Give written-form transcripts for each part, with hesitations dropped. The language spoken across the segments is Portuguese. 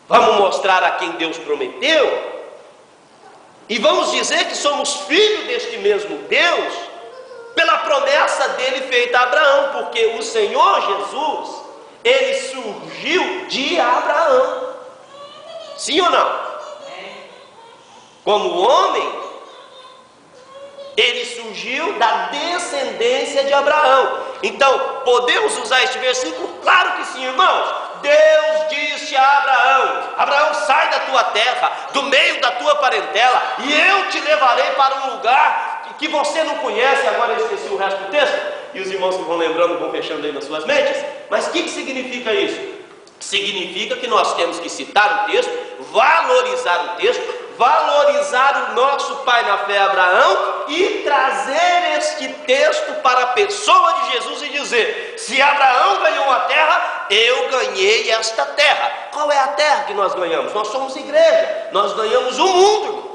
Vamos mostrar a quem Deus prometeu. E vamos dizer que somos filhos deste mesmo Deus, pela promessa dele feita a Abraão, porque o Senhor Jesus, ele surgiu de Abraão. Sim ou não? Como homem, ele surgiu da descendência de Abraão. Então, podemos usar este versículo? Claro que sim, irmãos. Deus disse a Abraão: Abraão, sai da tua terra, do meio da tua parentela, e eu te levarei para um lugar que você não conhece. Agora eu esqueci o resto do texto, e os irmãos que vão lembrando vão fechando aí nas suas mentes. Mas o que significa isso? Significa que nós temos que citar o texto, valorizar o texto, valorizar o nosso pai na fé Abraão e trazer este texto para a pessoa de Jesus e dizer: se Abraão ganhou a terra, eu ganhei esta terra. Qual é a terra que nós ganhamos? Nós somos igreja, nós ganhamos o mundo, irmãos.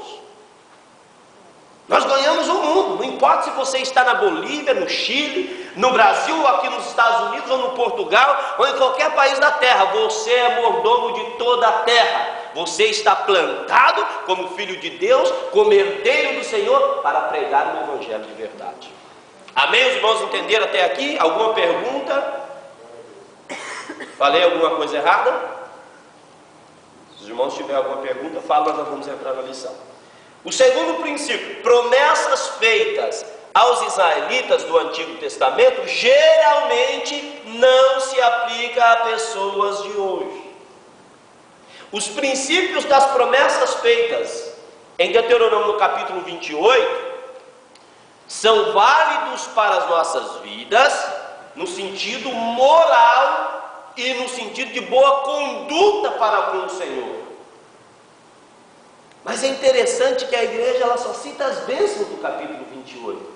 Nós ganhamos o mundo. Não importa se você está na Bolívia, no Chile, no Brasil, ou aqui nos Estados Unidos, ou no Portugal, ou em qualquer país da terra, você é mordomo de toda a terra. Você está plantado como filho de Deus, como herdeiro do Senhor, para pregar o Evangelho de verdade. Amém? Os irmãos entenderam até aqui? Alguma pergunta? Falei alguma coisa errada? Se os irmãos tiverem alguma pergunta, fala, nós vamos entrar na lição. O segundo princípio: promessas feitas aos israelitas do Antigo Testamento geralmente não se aplica a pessoas de hoje. Os princípios das promessas feitas em Deuteronômio no capítulo 28 são válidos para as nossas vidas no sentido moral e no sentido de boa conduta para com o Senhor. Mas é interessante que a igreja ela só cita as bênçãos do capítulo 28.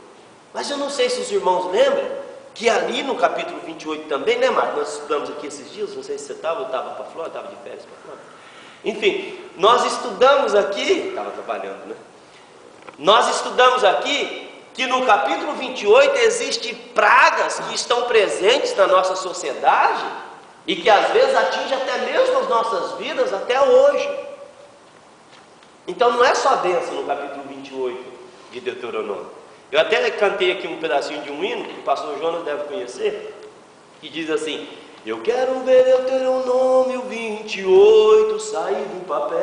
Mas eu não sei se os irmãos lembram que ali no capítulo 28 também, né, Marcos? Nós estudamos aqui esses dias, não sei se você estava, eu estava para Flórida, estava de férias para Flórida. Enfim, nós estudamos aqui, estava trabalhando, né? Nós estudamos aqui que no capítulo 28 existem pragas que estão presentes na nossa sociedade e que às vezes atingem até mesmo as nossas vidas até hoje. Então não é só bênção no capítulo 28 de Deuteronômio. Eu até cantei aqui um pedacinho de um hino que o pastor Jonas deve conhecer, que diz assim: eu quero ver Deuteronômio 28 sair do papel,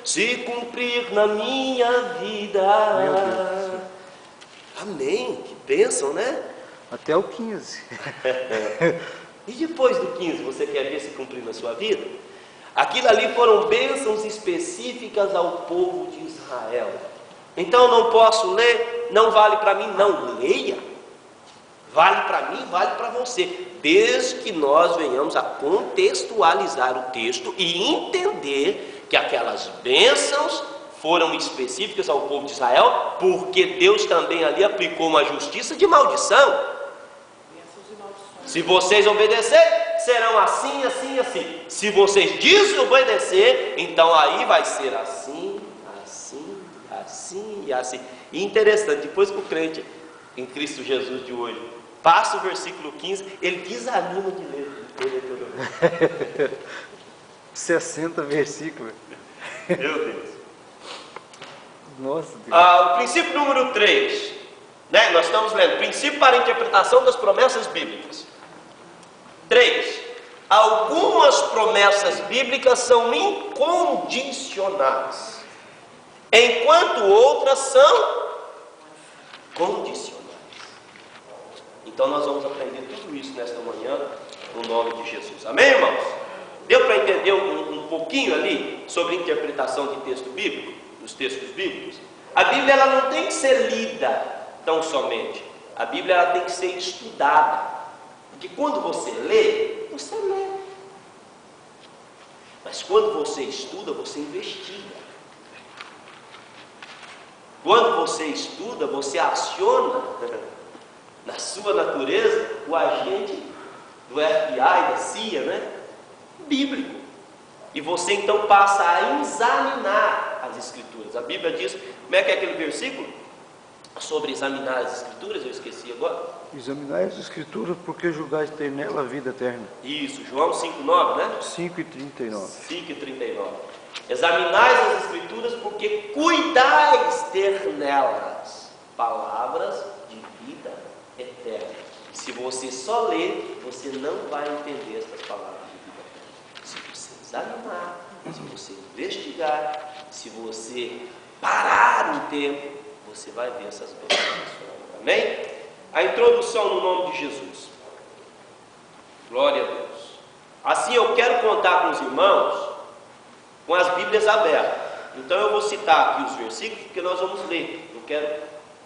se cumprir na minha vida. Amém, que bênção, né? Até o 15. E depois do 15, você quer ver se cumprir na sua vida? Aquilo ali foram bênçãos específicas ao povo de Israel. Então eu não posso ler, não vale para mim, não. Leia. Vale para mim, vale para você. Desde que nós venhamos a contextualizar o texto e entender que aquelas bênçãos foram específicas ao povo de Israel, porque Deus também ali aplicou uma justiça de maldição. Se vocês obedecerem, serão assim, assim, assim. Se vocês desobedecer, então aí vai ser assim, assim, assim e assim. E interessante, depois que o crente em Cristo Jesus de hoje passa o versículo 15, ele desanima de ler. 60 versículos. Meu Deus. Nossa Deus. O princípio número 3, né? Nós estamos lendo princípio para a interpretação das promessas bíblicas. 3. Algumas promessas bíblicas são incondicionais, enquanto outras são condicionais. Então nós vamos aprender tudo isso nesta manhã, no nome de Jesus. Amém, irmãos? Deu para entender um pouquinho ali sobre interpretação de texto bíblico, dos textos bíblicos? A Bíblia ela não tem que ser lida tão somente. A Bíblia ela tem que ser estudada. Porque quando você lê, você lê. Mas quando você estuda, você investiga. Quando você estuda, você aciona na sua natureza o agente do FBI, da CIA, né? Bíblico. E você então passa a examinar as Escrituras. A Bíblia diz, como é que é aquele versículo? sobre examinar as Escrituras, eu esqueci agora. Examinai as Escrituras, porque julgais ter nela a vida eterna. Isso, João 5,9, né? 5:39. 5,39. Examinais as Escrituras, porque cuidais ter nelas palavras de vida eterna. Se você só ler, você não vai entender essas palavras de vida eterna. Se você examinar, se você investigar, se você parar um tempo, você vai ver essas bênçãos. Amém? A introdução no nome de Jesus. Glória a Deus. Assim eu quero contar com os irmãos com as Bíblias abertas. Então eu vou citar aqui os versículos, porque nós vamos ler. Eu quero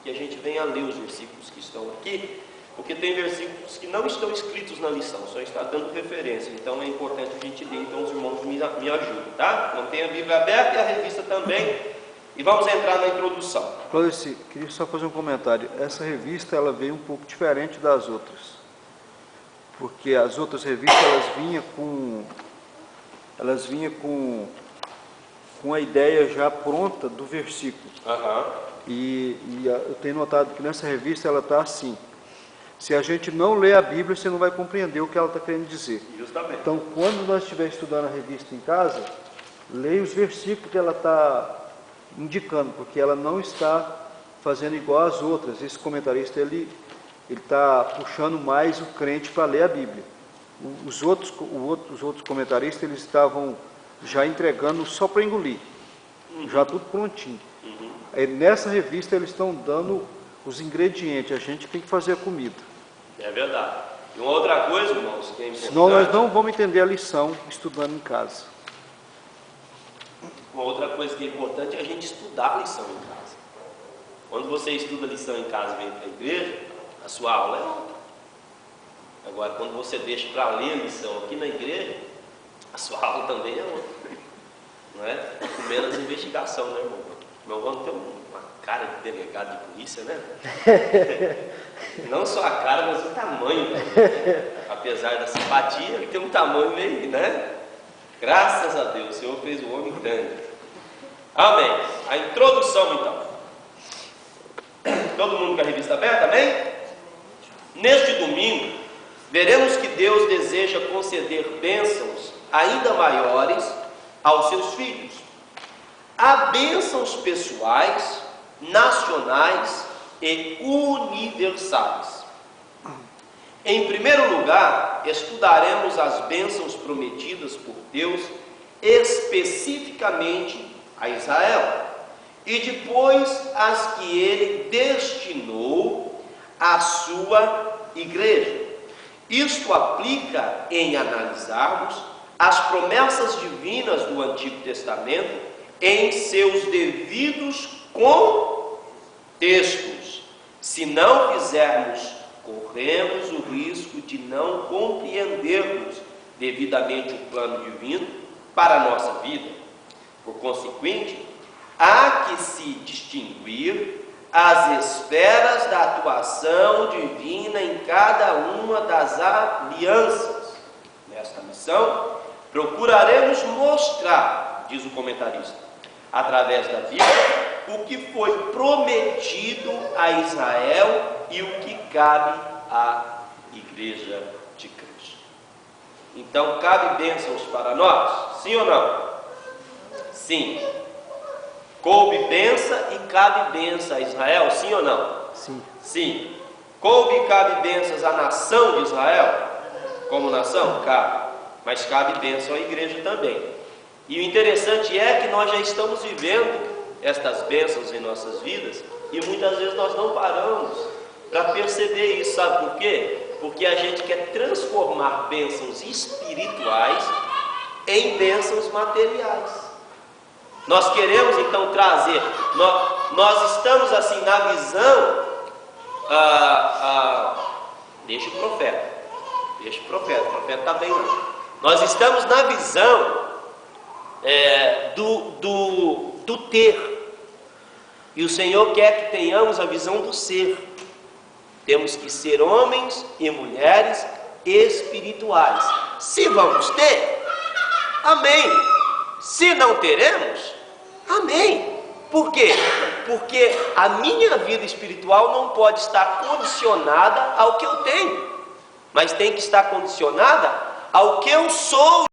que a gente venha ler os versículos que estão aqui, porque tem versículos que não estão escritos na lição, só está dando referência. Então é importante a gente ler. Então os irmãos me ajudem, tá? Mantém a Bíblia aberta e a revista também. E vamos entrar na introdução. Cláudio, queria só fazer um comentário. Essa revista ela veio um pouco diferente das outras, porque as outras revistas elas vinham com a ideia já pronta do versículo. E eu tenho notado que nessa revista ela está assim. Se a gente não ler a Bíblia, você não vai compreender o que ela está querendo dizer. Justamente. Então, quando nós estivermos estudando a revista em casa, leia os versículos que ela está indicando, porque ela não está fazendo igual às outras. Esse comentarista ele está puxando mais o crente para ler a Bíblia. Os outros comentaristas eles estavam já entregando só para engolir, já tudo prontinho. Aí, nessa revista eles estão dando os ingredientes, a gente tem que fazer a comida. É verdade. E uma outra coisa, irmãos, que é importante. Senão nós não vamos entender a lição estudando em casa. Uma outra coisa que é importante é a gente estudar a lição em casa. Quando você estuda a lição em casa e vem para a igreja, a sua aula é outra. Agora, quando você deixa para ler a lição aqui na igreja, a sua aula também é outra. Não é? Com menos investigação, né, irmão? Meu irmão tem uma cara de delegado de polícia, né? Não só a cara, mas o tamanho. Apesar da simpatia, ele tem um tamanho meio, né? Graças a Deus, o Senhor fez o homem grande. Amém. A introdução, então. Todo mundo com a revista aberta, amém? Neste domingo, veremos que Deus deseja conceder bênçãos ainda maiores aos seus filhos. Há bênçãos pessoais, nacionais e universais. Em primeiro lugar, estudaremos as bênçãos prometidas por Deus especificamente a Israel, e depois as que ele destinou à sua igreja. Isto aplica em analisarmos as promessas divinas do Antigo Testamento em seus devidos contextos. Se não fizermos, corremos o risco de não compreendermos devidamente o plano divino para a nossa vida. Por consequente, há que se distinguir as esferas da atuação divina em cada uma das alianças. Nesta missão, procuraremos mostrar, diz o comentarista, através da Bíblia, o que foi prometido a Israel e o que cabe à Igreja de Cristo. Então, cabe bênçãos para nós? Sim ou não? Sim. Coube bênção e cabe bênção a Israel? Sim ou não? Sim. Sim. Coube e cabe bênçãos à nação de Israel? Como nação? Cabe. Mas cabe bênção à igreja também. E o interessante é que nós já estamos vivendo estas bênçãos em nossas vidas e muitas vezes nós não paramos para perceber isso. Sabe por quê? Porque a gente quer transformar bênçãos espirituais em bênçãos materiais. Nós queremos então trazer, nós estamos assim na visão, deixa o profeta está bem lá. Nós estamos na visão do ter, e o Senhor quer que tenhamos a visão do ser. Temos que ser homens e mulheres espirituais. Se vamos ter, amém. Se não teremos, amém. Por quê? Porque a minha vida espiritual não pode estar condicionada ao que eu tenho, mas tem que estar condicionada ao que eu sou.